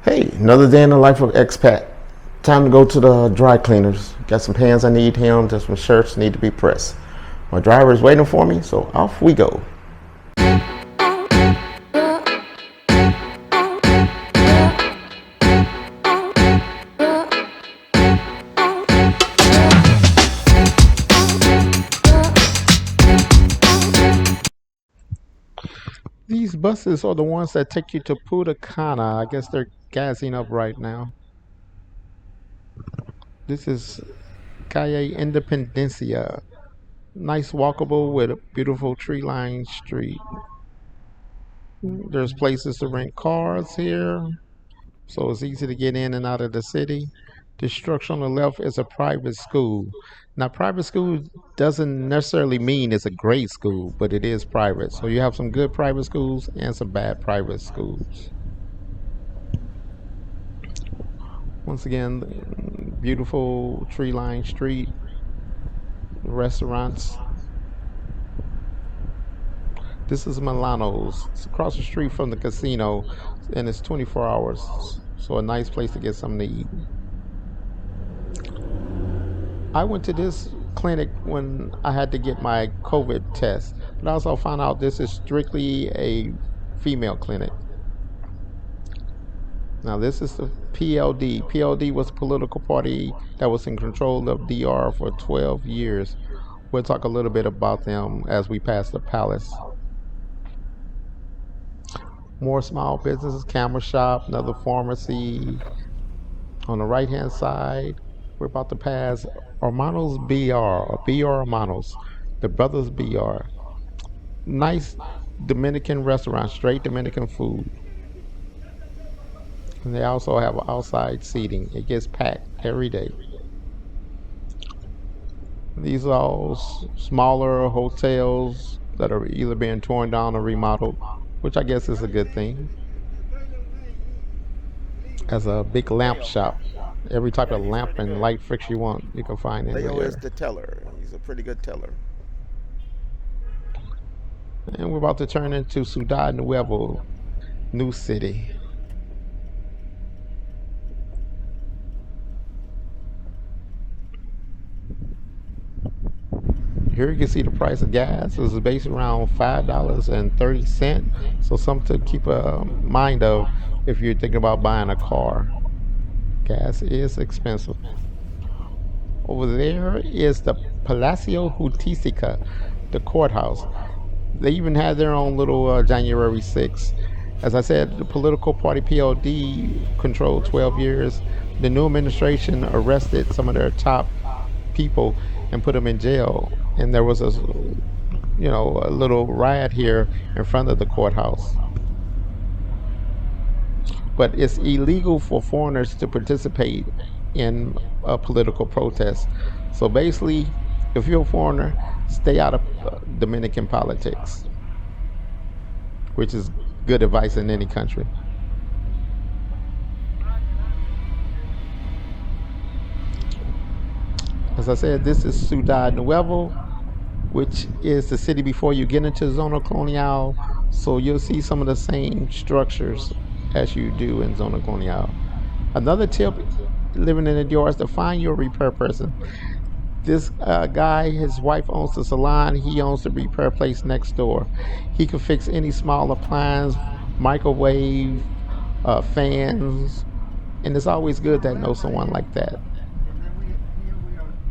Hey, another day in the life of expat. Time to go to the dry cleaners. Got some pants I need hemmed, just some shirts need to be pressed. My driver is waiting for me, so off we go. These buses are the ones that take you to Punta Cana. I guess they're gassing up right now. This is Calle Independencia. Nice walkable with a beautiful tree-lined street. There's places to rent cars here, so it's easy to get in and out of the city. The structure on the left is a private school. Now, private school doesn't necessarily mean it's a great school, but it is private. So you have some good private schools and some bad private schools. Once again, beautiful tree-lined street, restaurants. This is Milano's. It's across the street from the casino, and it's 24 hours. So a nice place to get something to eat. I went to this clinic when I had to get my COVID test, but I also found out this is strictly a female clinic. Now this is the PLD. PLD was a political party that was in control of DR for 12 years. We'll talk a little bit about them as we pass the palace. More small businesses, camera shop, another pharmacy. On the right hand side, we're about to pass Hermanos BR, or BR Hermanos, the Brothers BR. Nice Dominican restaurant, straight Dominican food. And they also have outside seating. It gets packed every day. These are all smaller hotels that are either being torn down or remodeled, which I guess is a good thing. As a big lamp shop, every type of lamp and light fixture you want, you can find in Leo is there. the teller. He's a pretty good teller. And we're about to turn into Ciudad, Nuevo, new city. Here you can see the price of gas is based around $5.30. So something to keep a mind of if you're thinking about buying a car. Gas is expensive. Over there is the Palacio Justicia, the courthouse. They even had their own little January 6th. As I said, the political party PLD controlled 12 years. The new administration arrested some of their top people and put them in jail. And there was a little riot here in front of the courthouse. But it's illegal for foreigners to participate in a political protest. So basically, if you're a foreigner, stay out of Dominican politics, which is good advice in any country. As I said, this is Ciudad Nuevo, which is the city before you get into Zona Colonial. So you'll see some of the same structures as you do in Zona Colonial. Another tip living in the DR is to find your repair person. This guy, his wife owns the salon. He owns the repair place next door. He can fix any small appliance, microwave, fans, and it's always good to know someone like that.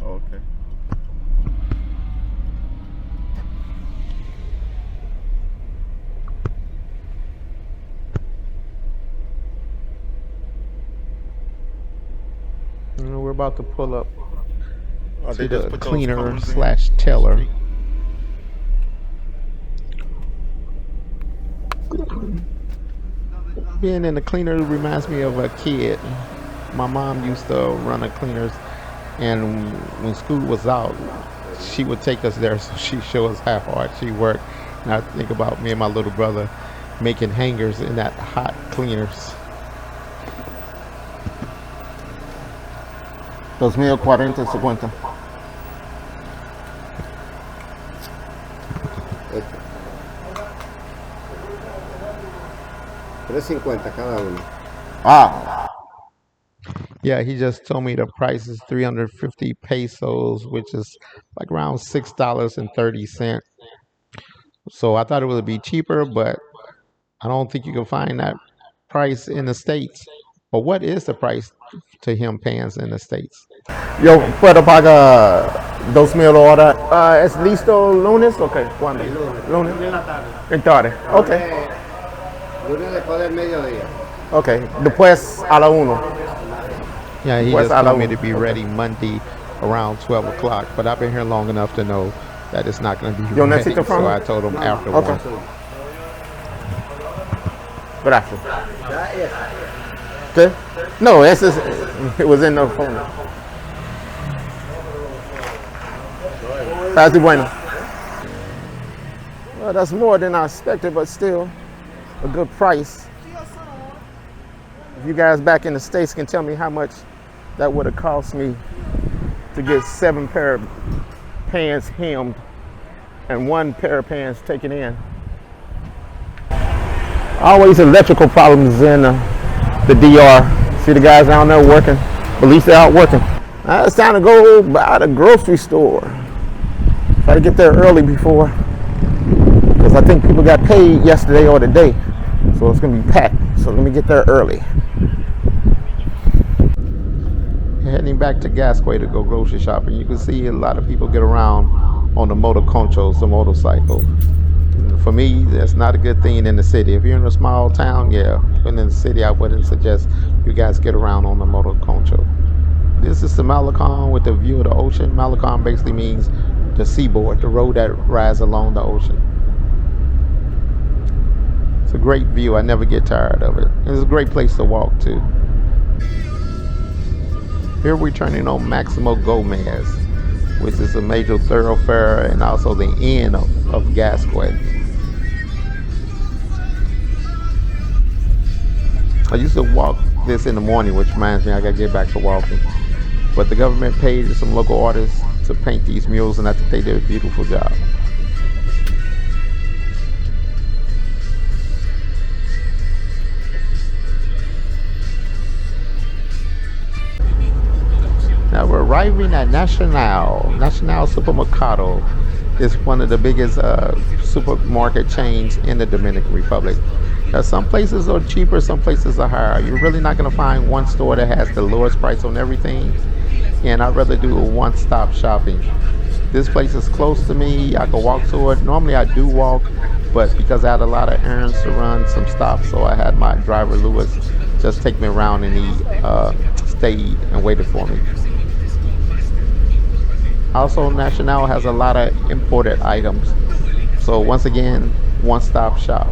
Okay. We're about to pull up Oh, to they just the put those cleaner cones in slash the teller. street. Being in the cleaner reminds me of a kid. My mom used to run a cleaners, and when school was out, she would take us there so she'd show us how hard she worked. And I think about me and my little brother making hangers in that hot cleaners. 2040, 50. $3.50 cada uno. Ah, Yeah, he just told me the price is 350 pesos, which is like around $6.30. So I thought it would be cheaper, but I don't think you can find that price in the States. But what is the price to him paying in the States? yo puedo pagar 2,000 horas. ¿Es listo lunes? Ok, ¿cuándo? El lunes. Lunes. Lunes en la tarde. En tarde. Ok, Lunes después del mediodía. ok. Después a la 1. Yeah, he What's just out told of- me to be ready Monday around 12 o'clock. But I've been here long enough to know that it's not going to be Yo ready. necesito from So him? I told him after Okay. 1. Gracias. Ya es. ¿Qué? No, ese es, it was in the phone. Casi bueno. Well, that's more than I expected, but still a good price. If you guys back in the States can tell me how much that would have cost me to get 7 pair of pants hemmed and 1 pair of pants taken in. Always electrical problems in the DR. See the guys down there working, but at least they're out working. It's time to go by the grocery store. Try to get there early before, because I think people got paid yesterday or today, so it's gonna be packed. So let me get there early. Heading back to Gazcue to go grocery shopping. You can see a lot of people get around on the motoconchos, the motorcycle. For me, that's not a good thing in the city. If you're in a small town, yeah. But in the city, I wouldn't suggest you guys get around on the motoconcho. This is the Malecon with the view of the ocean. Malecon basically means the seaboard, the road that rides along the ocean. It's a great view. I never get tired of it. It's a great place to walk too. Here we're turning on Maximo Gomez, which is a major thoroughfare and also the end of Gazcue. I used to walk this in the morning, which reminds me I gotta get back to walking. But the government paid some local artists to paint these murals, and I think they did a beautiful job. Now we're arriving at Nacional. Nacional Supermercado is one of the biggest supermarket chains in the Dominican Republic. Now, some places are cheaper, some places are higher. You're really not going to find one store that has the lowest price on everything. And I'd rather do a one-stop shopping. This place is close to me. I can walk to it. Normally I do walk, but because I had a lot of errands to run, some stops, so I had my driver Lewis just take me around, and he stayed and waited for me. Also, Nacional has a lot of imported items. So once again, one-stop shop.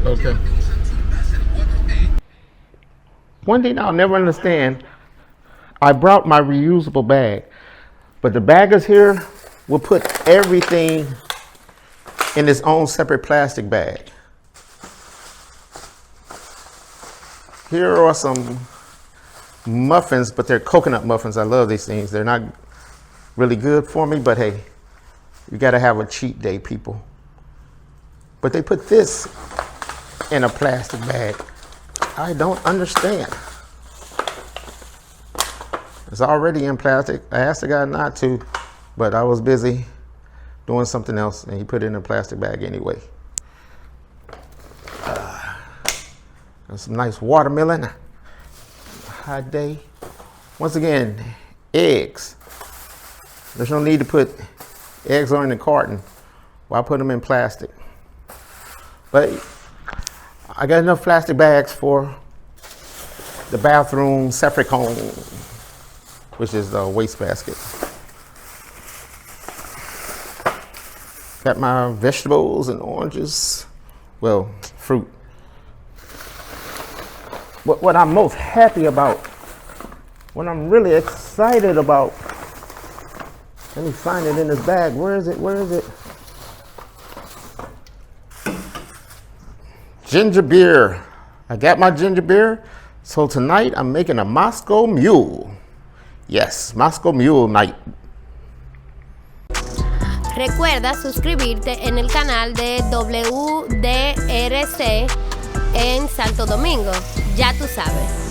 Okay. One thing I'll never understand, I brought my reusable bag, but the baggers here will put everything in its own separate plastic bag. Here are some muffins, but they're coconut muffins. I love these things. They're not really good for me, but hey, you gotta have a cheat day, people. But they put this in a plastic bag. I don't understand. It's already in plastic. I asked the guy not to, but I was busy doing something else, and he put it in a plastic bag anyway. Some nice watermelon. Hot day. Once again, eggs. There's no need to put eggs on in a carton. Why put them in plastic? But I got enough plastic bags for the bathroom Safricone, which is the wastebasket. Got my vegetables and oranges. Well, fruit. What I'm most happy about, what I'm really excited about, let me find it in this bag. Where is it? Where is it? Ginger beer. I got my ginger beer. So tonight I'm making a Moscow Mule. Yes, Moscow Mule night. Recuerda suscribirte en el canal de WDRC en Santo Domingo. Ya tú sabes.